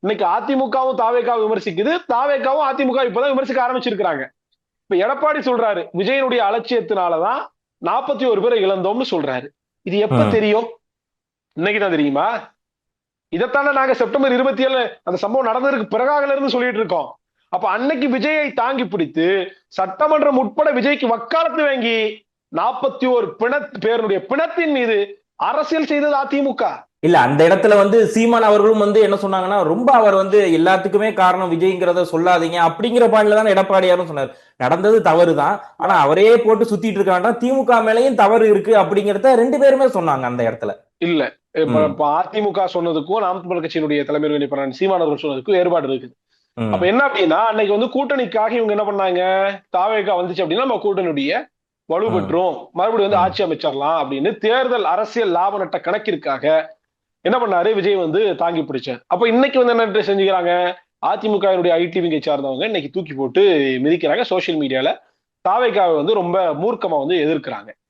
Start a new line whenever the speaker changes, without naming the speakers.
இன்னைக்கு அதிமுகவும் தாவேக்காவும் விமர்சிக்குது, தாவேக்காவும் அதிமுக இப்பதான் விமர்சிக்க ஆரம்பிச்சிருக்காங்க. இப்ப எடப்பாடி சொல்றாரு விஜயனுடைய அலட்சியத்தினாலதான் 41 பேரை இழந்தோம்னு சொல்றாரு. இது எப்ப
ம்.
தெரியும்? இன்னைக்குதான் தெரியுமா? இதைத்தானே நாங்க செப்டம்பர் 27 அந்த சம்பவம் நடந்ததற்கு பிறகாகல இருந்து சொல்லிட்டு இருக்கோம். அப்ப அன்னைக்கு விஜயை தாங்கி பிடித்து சட்டமன்றம் உட்பட விஜய்க்கு வக்காலத்து வாங்கி 41 பேருடைய பிணத்தின் மீது அரசியல் செய்தது அதிமுக.
இல்ல அந்த இடத்துல சீமான் அவர்களும் என்ன சொன்னாங்கன்னா, ரொம்ப அவர் எல்லாத்துக்குமே காரணம் விஜய்ங்கிறத சொல்லாதீங்க அப்படிங்கிற பாயிண்ட்ல தான் எடப்பாடியாரும் சொன்னார். நடந்தது தவறுதான், ஆனா அவரே போட்டு சுத்திட்டு இருக்க வேண்டாம், திமுக மேலயும் தவறு இருக்கு அப்படிங்கறத ரெண்டு பேருமே சொன்னாங்க அந்த இடத்துல.
இல்ல
ம்.
இப்ப அதிமுக சொன்னதுக்கும் நாம் தமிழர் கட்சியினுடைய தலைமை சீமானவர்கள் சொன்னதுக்கும் வேறுபாடு இருக்குது. அப்ப
ம்.
என்ன அப்படின்னா அன்னைக்கு கூட்டணிக்காக இவங்க என்ன பண்ணாங்க, தாவேகா வந்துச்சு அப்படின்னா நம்ம கூட்டணியுடைய
ம்.
வலுப்பெற்றோம், மறுபடியும்
ம்.
ஆட்சி அமைச்சிடலாம் அப்படின்னு தேர்தல் அரசியல் லாப நட்ட கணக்கிற்காக என்ன பண்ணாரு விஜய் தாங்கி பிடிச்சார். அப்ப இன்னைக்கு என்ன செஞ்சுக்கிறாங்க, அதிமுகவினுடைய ஐடி விங்கை சார்ந்தவங்க இன்னைக்கு தூக்கி போட்டு மிதிக்கிறாங்க சோசியல் மீடியால. தாவேகாவை ரொம்ப மூர்க்கமா எதிர்க்கிறாங்க.